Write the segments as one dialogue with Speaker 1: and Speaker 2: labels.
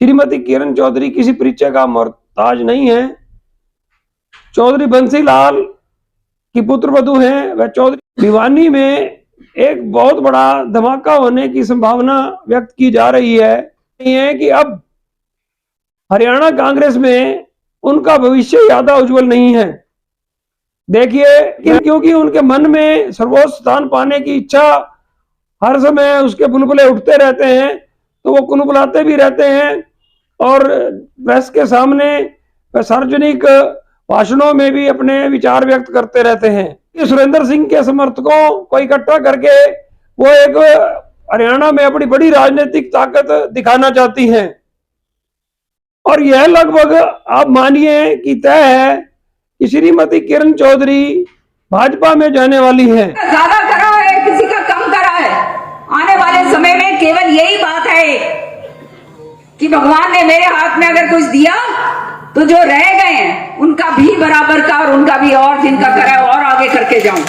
Speaker 1: श्रीमती किरण चौधरी किसी परिचय का मोहताज नहीं है। चौधरी बंसीलाल की पुत्र वधू हैं। वह चौधरी भिवानी में एक बहुत बड़ा धमाका होने की संभावना व्यक्त की जा रही है कि अब हरियाणा कांग्रेस में उनका भविष्य ज्यादा उज्जवल नहीं है। देखिए, क्योंकि उनके मन में सर्वोच्च स्थान पाने की इच्छा हर समय उसके बुलबुले उठते रहते हैं, तो वो कुनबुलाते भी रहते हैं और प्रेस के सामने सार्वजनिक भाषणों में भी अपने विचार व्यक्त करते रहते हैं। सुरेंद्र सिंह के समर्थकों को इकट्ठा करके वो एक हरियाणा में अपनी बड़ी राजनीतिक ताकत दिखाना चाहती हैं और यह लगभग आप मानिए कि तय है कि श्रीमती किरण चौधरी भाजपा में जाने वाली है।
Speaker 2: ज्यादा करा है, किसी का कम करा है। आने वाले समय में केवल यही बात है कि भगवान ने मेरे हाथ में अगर कुछ दिया तो जो रह गए हैं उनका भी बराबर का और उनका भी और जिनका करा है और आगे करके जाऊं।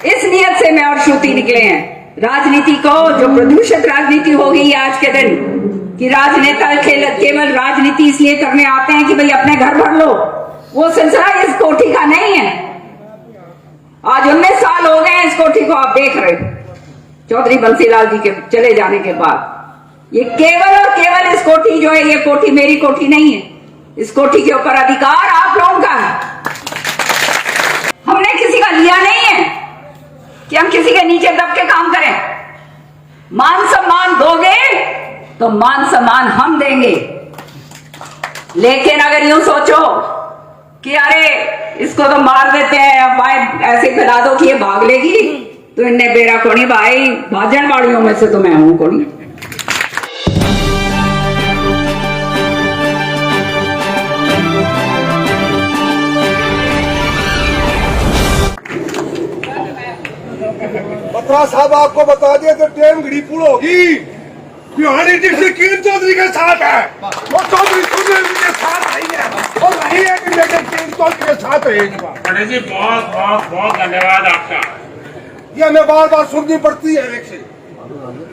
Speaker 2: इस नियत से मैं और श्रुति निकले हैं। राजनीति को जो प्रदूषित राजनीति हो गई आज के दिन कि राजनेता केवल राजनीति इसलिए करने आते हैं कि भाई अपने घर भर लो, वो सिलसिला इस कोठी का नहीं है। आज 19 साल हो गए इस कोठी को आप देख रहे हो चौधरी बंसीलाल जी के चले जाने के बाद। ये केवल और केवल इस कोठी जो है, ये कोठी मेरी कोठी नहीं है। इस कोठी के ऊपर अधिकार आप लोगों का है। हमने किसी का लिया नहीं है कि हम किसी के नीचे दब के काम करें। मान सम्मान दोगे तो मान सम्मान हम देंगे, लेकिन अगर यूं सोचो कि अरे इसको तो मार देते हैं, अब ऐसे फैला दो कि ये भाग लेगी, तो इनने बेरा कोनी भाई, भाजन वाड़ियों में से तो मैं हूं कोनी।
Speaker 3: बत्रा साहब आपको बता दिया तो टेम घड़ी पुल होगी। भिवानी डिस्ट्रिक्ट किरण चौधरी के साथ है, वो चौधरी के साथ नहीं है और नहीं है कि लेकिन किरण चौधरी के साथ रहेगी।
Speaker 4: जी बहुत बहुत बहुत धन्यवाद आपका।
Speaker 3: ये हमें बार बार सुननी पड़ती है इलेक्शन,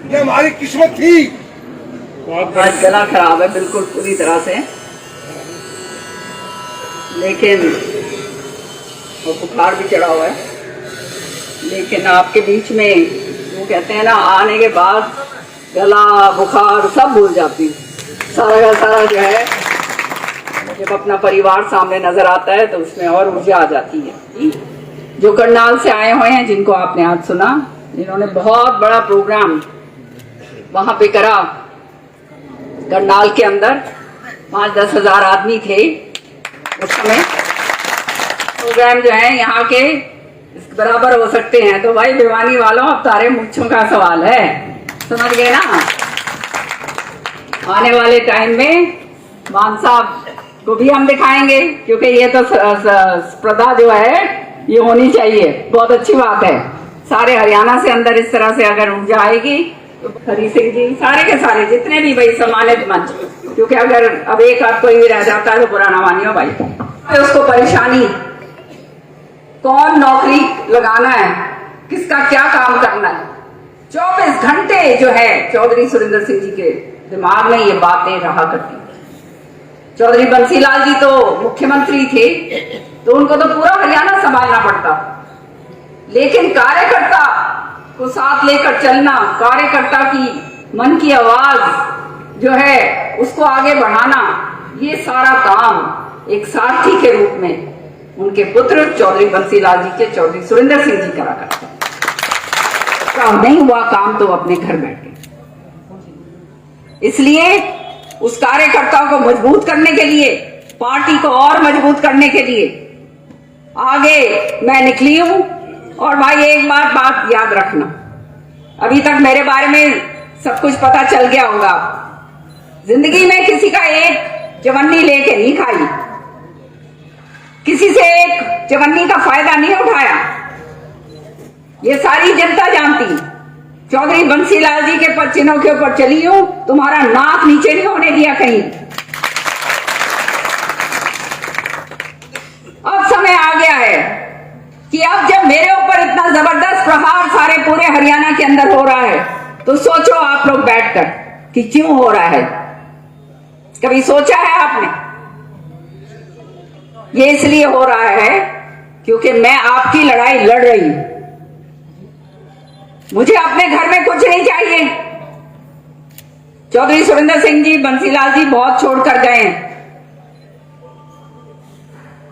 Speaker 3: ये हमारी किस्मत थी।
Speaker 2: आज गला खराब है बिल्कुल पूरी तरह से, लेकिन वो बुखार भी चढ़ा हुआ है। लेकिन आपके बीच में वो कहते हैं ना, आने के बाद गला बुखार सब भूल जाती, सारा का सारा जो है जब अपना परिवार सामने नजर आता है तो उसमें और ऊर्जा आ जाती है। जो करनाल से आए हुए हैं, जिनको आपने आज सुना, जिन्होंने बहुत बड़ा प्रोग्राम वहां पे करा करनाल के अंदर, 5-10 हजार आदमी थे उस समय। प्रोग्राम जो है यहाँ के बराबर हो सकते हैं, तो भाई भिवानी वालों अब तारे मुच्छों का सवाल है, समझ गए ना। आने वाले टाइम में मान साहब को भी हम दिखाएंगे, क्योंकि ये तो स्पर्धा जो है ये होनी चाहिए। बहुत अच्छी बात है, सारे हरियाणा से अंदर इस तरह से अगर ऊर्जा आएगी तो हरी सिंह जी सारे के सारे जितने भी भाई सम्मानित मंच, क्योंकि अगर अब एक आध कोई भी रह जाता है तो बुरा ना मानियो भाई। तो उसको परेशानी, कौन नौकरी लगाना है, किसका क्या काम करना है, 24 घंटे जो है चौधरी सुरेंद्र सिंह जी के दिमाग में ये बातें रहा करती। चौधरी बंसीलाल जी तो मुख्यमंत्री थे तो उनको तो पूरा हरियाणा संभालना पड़ता, लेकिन कार्यकर्ता को साथ लेकर चलना, कार्यकर्ता की मन की आवाज जो है उसको आगे बढ़ाना, ये सारा काम एक सारथी के रूप में उनके पुत्र चौधरी बंसीलाल जी के चौधरी सुरेंद्र सिंह जी करा करते। नहीं हुआ काम तो अपने घर बैठे। इसलिए उस कार्यकर्ताओं को मजबूत करने के लिए, पार्टी को और मजबूत करने के लिए आगे मैं निकली हूं। और भाई एक बात याद रखना, अभी तक मेरे बारे में सब कुछ पता चल गया होगा। जिंदगी में किसी का एक चवन्नी लेके नहीं खाई, किसी से एक चवन्नी का फायदा नहीं उठाया, ये सारी जनता जानती। चौधरी बंसीलाल जी के पद चिन्हों के ऊपर चली हूं, तुम्हारा नाक नीचे नहीं होने दिया कहीं। अब समय आ गया है कि अब जब मेरे ऊपर इतना जबरदस्त प्रहार सारे पूरे हरियाणा के अंदर हो रहा है, तो सोचो आप लोग बैठकर कि क्यों हो रहा है? कभी सोचा है आपने? ये इसलिए हो रहा है क्योंकि मैं आपकी लड़ाई लड़ रही हूं। मुझे अपने घर में कुछ नहीं चाहिए। चौधरी सुरेंद्र सिंह जी, बंसीलाल जी बहुत छोड़कर गए हैं,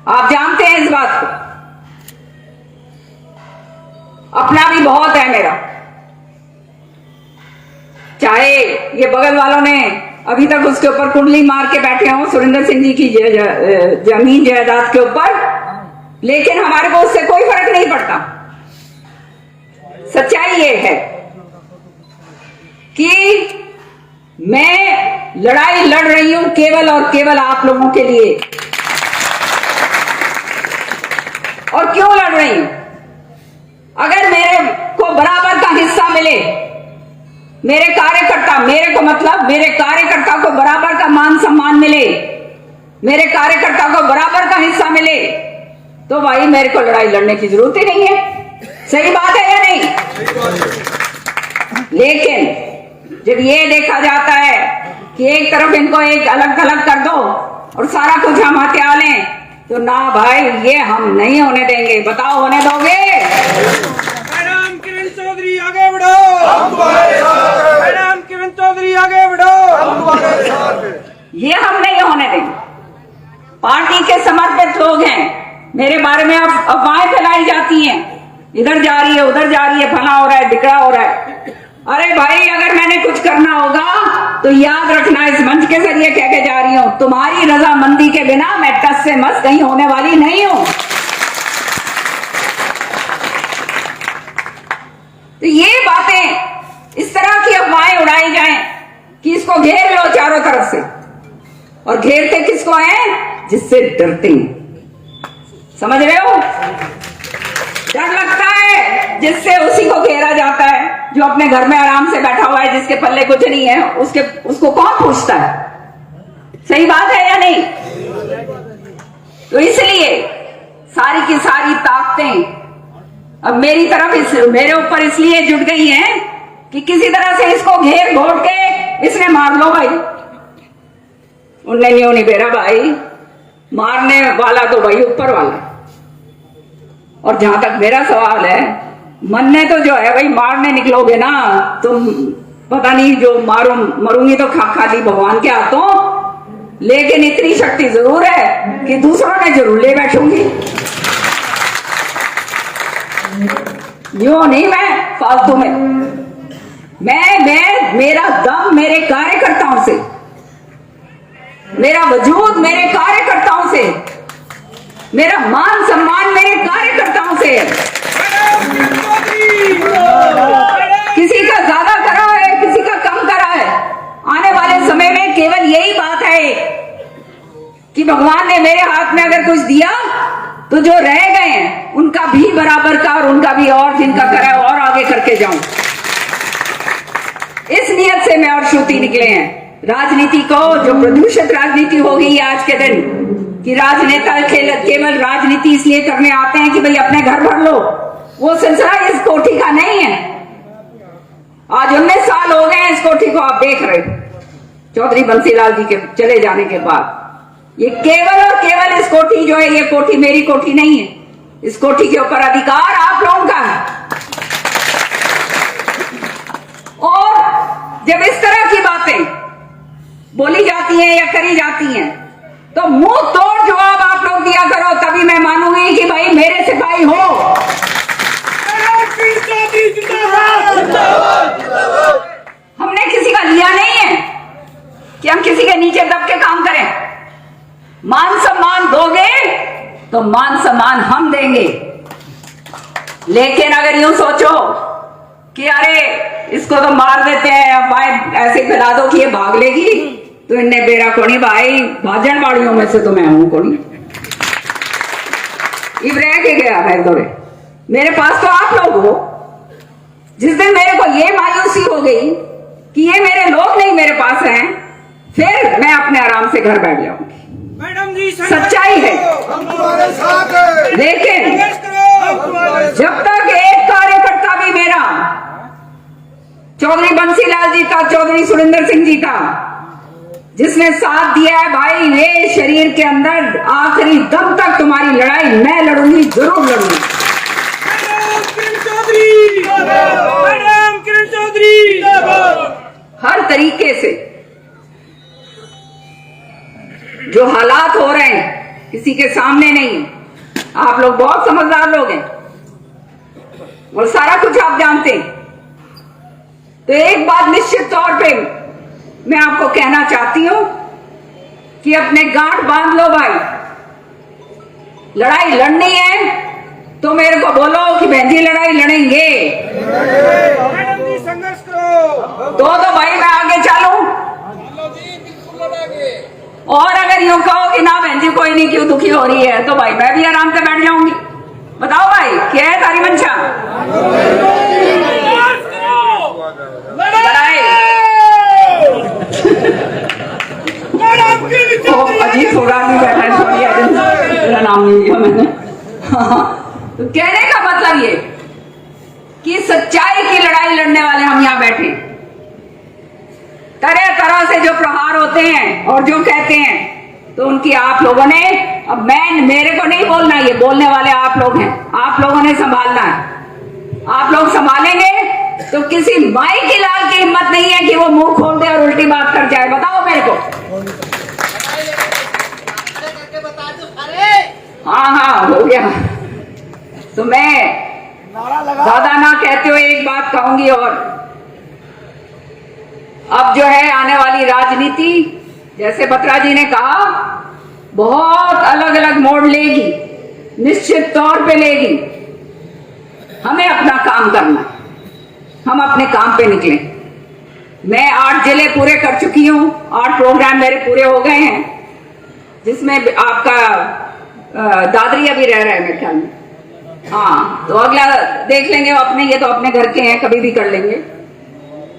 Speaker 2: आप जानते हैं इस बात को। अपना भी बहुत है मेरा, चाहे ये बगल वालों ने अभी तक उसके ऊपर कुंडली मार के बैठे हों सुरेंद्र सिंह जी की जमीन जायदाद के ऊपर, लेकिन हमारे को उससे कोई फर्क नहीं पड़ता। सच्चाई ये है कि मैं लड़ाई लड़ रही हूं केवल और केवल आप लोगों के लिए। और क्यों लड़ रही हूं? अगर मेरे को बराबर का हिस्सा मिले, मेरे कार्यकर्ता, मेरे को मतलब मेरे कार्यकर्ता को बराबर का मान सम्मान मिले, मेरे कार्यकर्ता को बराबर का हिस्सा मिले, तो भाई मेरे को लड़ाई लड़ने की जरूरत ही नहीं है। सही बात है या नहीं? लेकिन जब ये देखा जाता है कि एक तरफ इनको एक अलग थलग कर दो और सारा कुछ हम हत्या लें, तो ना भाई, ये हम नहीं होने देंगे। बताओ, होने दोगे?
Speaker 5: मैडम किरण चौधरी आगे बढ़ो, हम तुम्हारे साथ हैं। मैडम किरण चौधरी आगे बढ़ो, हम तुम्हारे साथ हैं।
Speaker 2: ये हम नहीं होने देंगे। पार्टी के समर्पित लोग हैं, मेरे बारे में अब अफवाहें फैलाई जाती हैं, इधर जा रही है, उधर जा रही है, फला हो रहा है, ढिकड़ा हो रहा है। अरे भाई, अगर मैंने कुछ करना होगा तो याद रखना, इस मंच के जरिए कह के जा रही हूं, तुम्हारी रजामंदी के बिना मैं टस से मस कहीं होने वाली नहीं हूं। तो ये बातें, इस तरह की अफवाहें उड़ाई जाएं कि इसको घेर लो चारों तरफ से, और घेरते किसको हैं? जिससे डरते हैं। समझ रहे हो? डर लगता है जिससे उसी को घेरा जाता है। जो अपने घर में आराम से बैठा हुआ है, जिसके पल्ले कुछ नहीं है, उसको कौन पूछता है? सही बात है या नहीं? तो इसलिए सारी की सारी ताकतें अब मेरी तरफ, मेरे ऊपर इसलिए जुट गई हैं कि किसी तरह से इसको घेर घोट के इसने मार लो भाई। उनने नहीं बेरा भाई, मारने वाला तो भाई ऊपर वाला। और जहां तक मेरा सवाल है, मरने तो जो है भाई, मारने निकलोगे ना तुम, पता नहीं, जो मरूंगी तो खाली भगवान के हाथों, लेकिन इतनी शक्ति जरूर है कि दूसरों ने जरूर ले बैठूंगी। यूं नहीं मैं फालतू में, मैं मेरा दम मेरे कार्यकर्ताओं से, मेरा वजूद मेरे कार्यकर्ताओं से, मेरा मान सम्मान मेरे कार्यकर्ताओं से। किसी का ज्यादा करा है, किसी का कम करा है। आने वाले समय में केवल यही बात है कि भगवान ने मेरे हाथ में अगर कुछ दिया तो जो रह गए हैं उनका भी बराबर का, और उनका भी, और जिनका करा है और आगे करके जाऊं। इस नियत से मैं और श्रुति निकले हैं। राजनीति को, जो प्रदूषित राजनीति हो गई आज के दिन, कि राजनेता केवल राजनीति इसलिए करने आते हैं कि भाई अपने घर भर लो, वो सिलसिला इस कोठी का नहीं है। आज 19 साल हो गए हैं इस कोठी को, आप देख रहे हो, चौधरी बंसीलाल जी के चले जाने के बाद। ये केवल और केवल इस कोठी जो है, ये कोठी मेरी कोठी नहीं है। इस कोठी के ऊपर अधिकार आप लोगों का है। और जब इस तरह की बातें बोली जाती हैं या करी जाती हैं, तो मुंह तोड़ जवाब आप लोग दिया करो, तभी मैं मानूंगी कि भाई मेरे सिपाही हो। हमने किसी का लिया नहीं है कि हम किसी के नीचे दब के काम करें। मान सम्मान दोगे तो मान सम्मान हम देंगे, लेकिन अगर यूं सोचो कि अरे इसको तो मार देते हैं, अब ऐसे फैला दो कि ये भाग लेगी, तो इनने बेरा कोनी भाई, भाजन वाड़ियों में से तो मैं हूं कोनी। इब रह के गया मेरे दौरे, मेरे पास तो आप लोग हो। जिस दिन मेरे को ये मायूसी हो गई कि ये मेरे लोग नहीं मेरे पास हैं, फिर मैं अपने आराम से घर बैठ जाऊंगी।
Speaker 5: मैडम जी,
Speaker 2: सच्चाई है।
Speaker 3: हम तुम्हारे साथ हैं।
Speaker 2: लेकिन जब तक एक कार्यकर्ता भी मेरा चौधरी बंसीलाल जी का, चौधरी सुरेंद्र सिंह जी का, जिसने साथ दिया है। भाई ये शरीर के अंदर आखिरी दम तक तुम्हारी लड़ाई मैं लड़ूंगी, जरूर लड़ूंगी।
Speaker 5: मैडम किरण चौधरी, मैडम किरण चौधरी,
Speaker 2: हर तरीके से जो हालात हो रहे हैं किसी के सामने नहीं। आप लोग बहुत समझदार लोग हैं और सारा कुछ आप जानते हैं। तो एक बात निश्चित तौर पे मैं आपको कहना चाहती हूं कि अपने गांठ बांध लो भाई। लड़ाई लड़नी है तो मेरे को बोलो कि बहन जी लड़ाई लड़ेंगे।
Speaker 5: मैडम जी संघर्ष करो।
Speaker 2: तो भाई मैं आगे चलूं, और अगर यूं कहो कि ना बहन जी कोई नहीं, क्यों दुखी हो रही है, तो भाई मैं भी आराम से बैठ जाऊंगी। बताओ भाई क्या है तारी मंशा? अजीत फोगाट भी बैठा है, सॉरी मेरा नाम नहीं लिया मैंने। तो कहने का मतलब ये कि सच्चाई की लड़ाई लड़ने वाले हम यहाँ बैठे। तरह तरह से जो प्रहार होते हैं और जो कहते हैं, तो उनकी आप लोगों ने, अब मेरे को नहीं बोलना, ये बोलने वाले आप लोग हैं, आप लोगों ने संभालना है। आप लोग संभालेंगे तो किसी माई की लाल की हिम्मत नहीं है कि वो मुंह खोल दे और उल्टी बात कर जाए। बताओ मेरे को। हाँ हो गया। तो मैं ज्यादा ना कहते हुए एक बात कहूंगी, और अब जो है आने वाली राजनीति, जैसे बत्रा जी ने कहा, बहुत अलग अलग मोड़ लेगी, निश्चित तौर पे लेगी। हमें अपना काम करना है, हम अपने काम पे निकले। मैं 8 जिले पूरे कर चुकी हूँ, 8 प्रोग्राम मेरे पूरे हो गए हैं, जिसमें आपका दादरी अभी रह रहा है मेरे ख्याल में। हाँ, तो अगला देख लेंगे अपने, ये तो अपने घर के हैं, कभी भी कर लेंगे।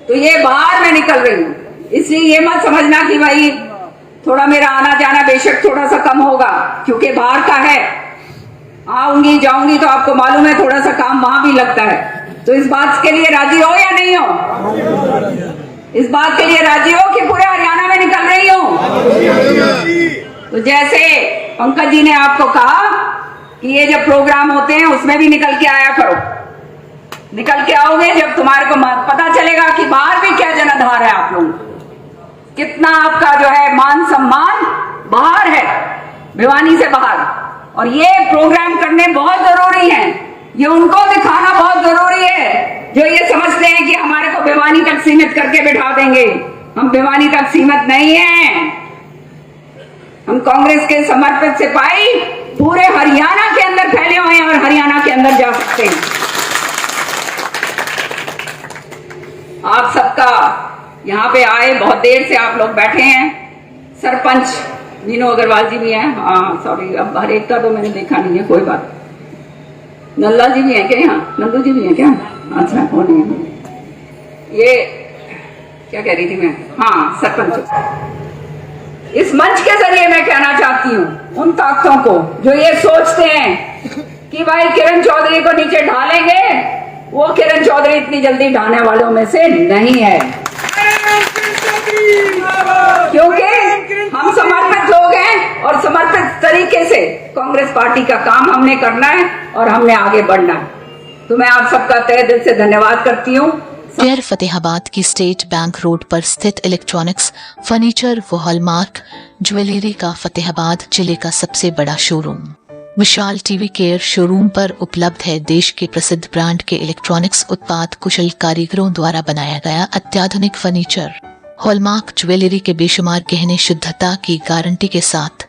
Speaker 2: तो ये बाहर मैं निकल रही हूँ, इसलिए ये मत समझना कि भाई थोड़ा मेरा आना जाना बेशक थोड़ा सा कम होगा, क्योंकि बाहर का है, आऊंगी जाऊंगी तो आपको मालूम है थोड़ा सा काम वहां भी लगता है। तो इस बात के लिए राजी हो या नहीं हो? इस बात के लिए राजी हो कि पूरे हरियाणा में निकल रही हो? तो जैसे पंकज जी ने आपको कहा कि ये जब प्रोग्राम होते हैं उसमें भी निकल के आया करो। निकल के आओगे जब तुम्हारे को पता चलेगा कि बाहर भी क्या जनाधार है, आप लोगों कितना आपका जो है मान सम्मान बाहर है, भिवानी से बाहर। और ये प्रोग्राम करने बहुत जरूरी है, ये उनको दिखाना बहुत जरूरी है जो ये समझते हैं कि हमारे को भिवानी तक सीमित करके बिठा देंगे। हम भिवानी तक सीमित नहीं हैं, हम कांग्रेस के समर्पित सिपाही पूरे हरियाणा के अंदर फैले हुए हैं और हरियाणा के अंदर जा सकते हैं। आप सबका यहाँ पे आए, बहुत देर से आप लोग बैठे हैं। सरपंच नीनू अग्रवाल जी भी हैं, हाँ सॉरी, अब हर एक का तो मैंने देखा नहीं है, कोई बात। नल्ला जी भी हैं क्या यहाँ? नंदू जी भी हैं क्या? अच्छा, कौन है ये? क्या कह रही थी मैं? हाँ, सरपंच। इस मंच के जरिए मैं कहना चाहती हूँ उन ताकतों को जो ये सोचते हैं कि भाई किरण चौधरी को नीचे ढालेंगे, वो किरण चौधरी इतनी जल्दी ढाने वालों में से नहीं है, क्योंकि हम समर्पित लोग हैं और समर्पित तरीके से कांग्रेस पार्टी का काम हमने करना है और हमने आगे बढ़ना है। तो मैं आप सबका तहे दिल से धन्यवाद करती हूँ।
Speaker 6: फिर फतेहाबाद की स्टेट बैंक रोड पर स्थित इलेक्ट्रॉनिक्स, फर्नीचर व हॉलमार्क ज्वेलरी का फतेहाबाद जिले का सबसे बड़ा शोरूम विशाल टीवी केयर शोरूम पर उपलब्ध है देश के प्रसिद्ध ब्रांड के इलेक्ट्रॉनिक्स उत्पाद कुशल कारीगरों द्वारा बनाया गया अत्याधुनिक फर्नीचर, हॉलमार्क ज्वेलरी के बेशुमार गहने शुद्धता की गारंटी के साथ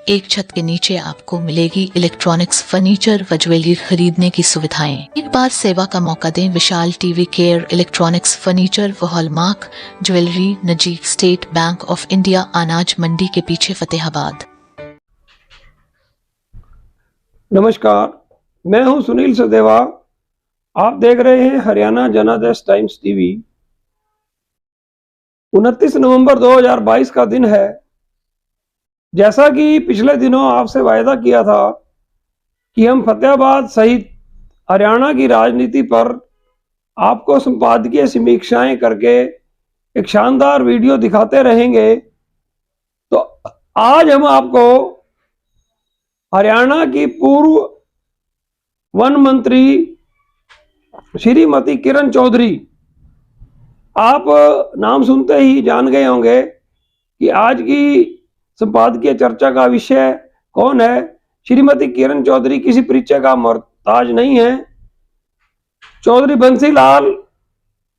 Speaker 6: एक छत के नीचे आपको मिलेगी इलेक्ट्रॉनिक्स, फर्नीचर व ज्वेलरी खरीदने की सुविधाएं। एक बार सेवा का मौका दें। विशाल टीवी केयर इलेक्ट्रॉनिक्स, फर्नीचर व हॉलमार्क ज्वेलरी, नजीक स्टेट बैंक ऑफ इंडिया, अनाज मंडी के पीछे, फतेहाबाद।
Speaker 1: नमस्कार, मैं हूं सुनील सदेवा। आप देख रहे हैं हरियाणा जनादेश टाइम्स टीवी। 29 नवंबर 2022 का दिन है। जैसा कि पिछले दिनों आपसे वायदा किया था कि हम फतेहाबाद सहित हरियाणा की राजनीति पर आपको संपादकीय समीक्षाएं करके एक शानदार वीडियो दिखाते रहेंगे। तो आज हम आपको हरियाणा की पूर्व वन मंत्री श्रीमती किरण चौधरी, आप नाम सुनते ही जान गए होंगे कि आज की संपादकीय चर्चा का विषय कौन है। श्रीमती किरण चौधरी किसी परिचय का मोहताज नहीं है। चौधरी बंसीलाल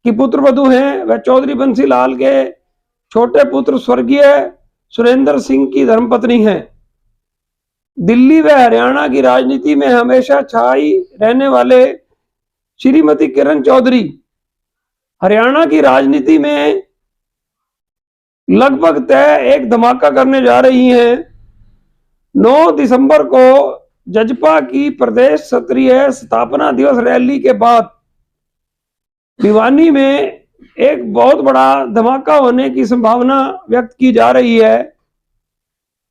Speaker 1: की पुत्र वधू हैं। वह चौधरी बंसीलाल के छोटे पुत्र स्वर्गीय सुरेंद्र सिंह की धर्मपत्नी हैं। दिल्ली व हरियाणा की राजनीति में हमेशा छाई रहने वाले श्रीमती किरण चौधरी हरियाणा की राजनीति में लगभग तय एक धमाका करने जा रही हैं। 9 दिसंबर को जजपा की प्रदेश स्तरीय स्थापना दिवस रैली के बाद भिवानी में एक बहुत बड़ा धमाका होने की संभावना व्यक्त की जा रही है।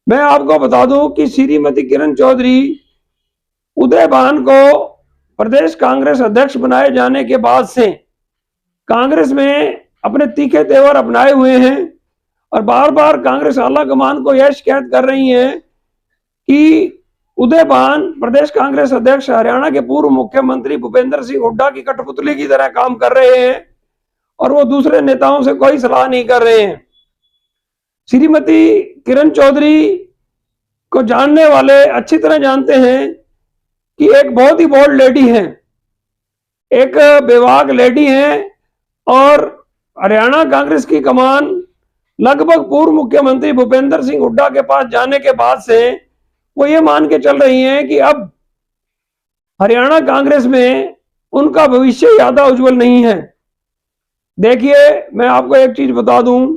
Speaker 1: मैं आपको बता दूं कि श्रीमती किरण चौधरी उदयभान को प्रदेश कांग्रेस अध्यक्ष बनाए जाने के बाद से कांग्रेस में अपने तीखे तेवर अपनाए हुए हैं और बार बार कांग्रेस आला कमान को यह शिकायत कर रही हैं कि उदयभान प्रदेश कांग्रेस अध्यक्ष हरियाणा के पूर्व मुख्यमंत्री भूपेंद्र सिंह हुड्डा की कठपुतली की तरह काम कर रहे हैं और वो दूसरे नेताओं से कोई सलाह नहीं कर रहे हैं। श्रीमती किरण चौधरी को जानने वाले अच्छी तरह जानते हैं कि एक बहुत ही बोल्ड लेडी हैं, एक बेवाक लेडी हैं और हरियाणा कांग्रेस की कमान लगभग पूर्व मुख्यमंत्री भूपेंद्र सिंह हुड्डा के पास जाने के बाद से वो ये मान के चल रही हैं कि अब हरियाणा कांग्रेस में उनका भविष्य ज्यादा उज्जवल नहीं है। देखिए, मैं आपको एक चीज बता दूं,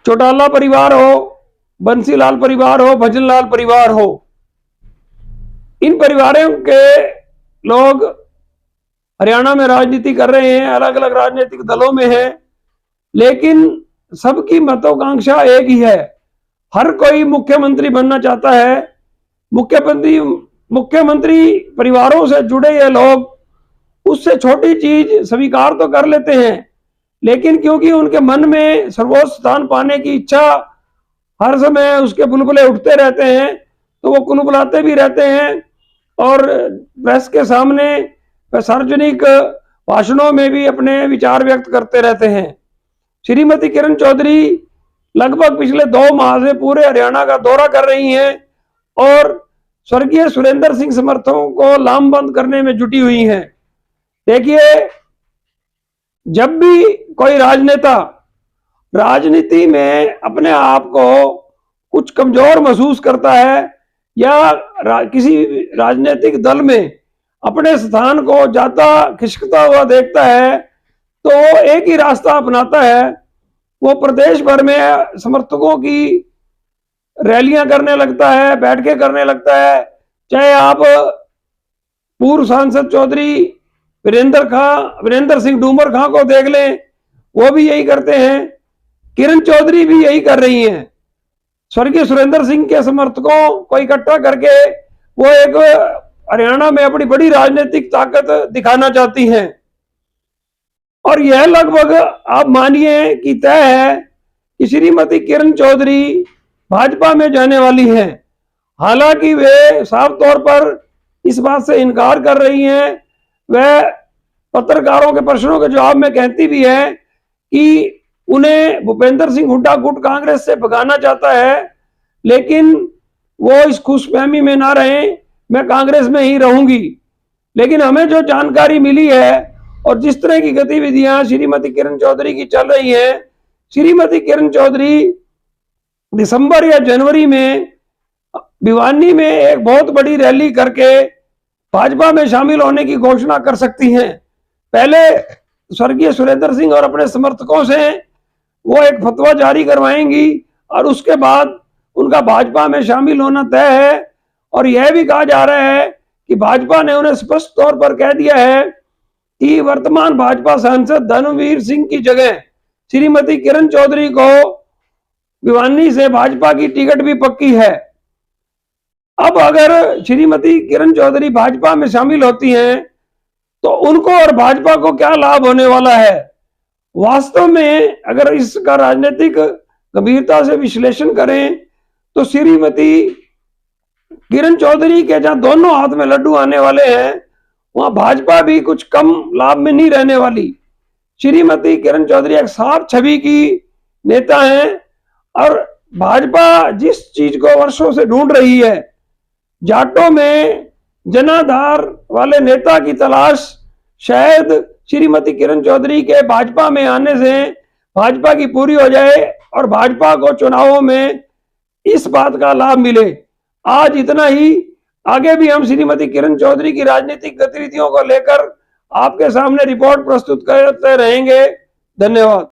Speaker 1: चौटाला परिवार हो, बंसीलाल परिवार हो, भजनलाल परिवार हो, इन परिवारों के लोग हरियाणा में राजनीति कर रहे हैं, अलग अलग राजनीतिक दलों में हैं, लेकिन सबकी महत्वाकांक्षा एक ही है। हर कोई मुख्यमंत्री बनना चाहता है। मुख्यमंत्री परिवारों से जुड़े ये लोग उससे छोटी चीज स्वीकार तो कर लेते हैं, लेकिन क्योंकि उनके मन में सर्वोच्च स्थान पाने की इच्छा हर समय उसके बुलबुले उठते रहते हैं, तो वो कुनबुलाते भी रहते हैं और प्रेस के सामने सार्वजनिक भाषणों में भी अपने विचार व्यक्त करते रहते हैं। श्रीमती किरण चौधरी लगभग पिछले 2 माह से पूरे हरियाणा का दौरा कर रही हैं और स्वर्गीय सुरेंद्र सिंह समर्थकों को लामबंद करने में जुटी हुई हैं। देखिए, जब भी कोई राजनेता राजनीति में अपने आप को कुछ कमजोर महसूस करता है या किसी राजनीतिक दल में अपने स्थान को ज्यादा खिसकता हुआ देखता है, तो वो एक ही रास्ता अपनाता है। वो प्रदेश भर में समर्थकों की रैलियां करने लगता है, बैठकें करने लगता है। चाहे आप पूर्व सांसद चौधरी वीरेंद्र सिंह डूमर खां को देख लें, वो भी यही करते हैं। किरण चौधरी भी यही कर रही हैं। स्वर्गीय सुरेंद्र सिंह के समर्थकों को इकट्ठा करके वो एक हरियाणा में अपनी बड़ी राजनीतिक ताकत दिखाना चाहती हैं और यह लगभग आप मानिए कि तय है कि श्रीमती किरण चौधरी भाजपा में जाने वाली हैं। हालांकि वे साफ तौर पर इस बात से इनकार कर रही हैं। वह पत्रकारों के प्रश्नों के जवाब में कहती भी है कि उन्हें भूपेंद्र सिंह हुड्डा गुट कांग्रेस से भगाना चाहता है, लेकिन वो इस खुशफहमी में ना रहें, मैं कांग्रेस में ही रहूंगी। लेकिन हमें जो जानकारी मिली है और जिस तरह की गतिविधियां श्रीमती किरण चौधरी की चल रही हैं, श्रीमती किरण चौधरी दिसंबर या जनवरी में भिवानी में एक बहुत बड़ी रैली करके भाजपा में शामिल होने की घोषणा कर सकती हैं। पहले स्वर्गीय सुरेंद्र सिंह और अपने समर्थकों से वो एक फतवा जारी करवाएंगी और उसके बाद उनका भाजपा में शामिल होना तय है। और यह भी कहा जा रहा है कि भाजपा ने उन्हें स्पष्ट तौर पर कह दिया है कि वर्तमान भाजपा सांसद धर्मवीर सिंह की जगह श्रीमती किरण चौधरी को भिवानी से भाजपा की टिकट भी पक्की है। अब अगर श्रीमती किरण चौधरी भाजपा में शामिल होती हैं तो उनको और भाजपा को क्या लाभ होने वाला है। वास्तव में अगर इसका राजनीतिक गंभीरता से विश्लेषण करें तो श्रीमती किरण चौधरी के जहां दोनों हाथ में लड्डू आने वाले हैं, वहां भाजपा भी कुछ कम लाभ में नहीं रहने वाली। श्रीमती किरण चौधरी एक साफ छवि की नेता हैं और भाजपा जिस चीज को वर्षों से ढूंढ रही है, जाटों में जनाधार वाले नेता की तलाश शायद श्रीमती किरण चौधरी के भाजपा में आने से भाजपा की पूरी हो जाए और भाजपा को चुनावों में इस बात का लाभ मिले। आज इतना ही, आगे भी हम श्रीमती किरण चौधरी की राजनीतिक गतिविधियों को लेकर आपके सामने रिपोर्ट प्रस्तुत करते रहेंगे। धन्यवाद।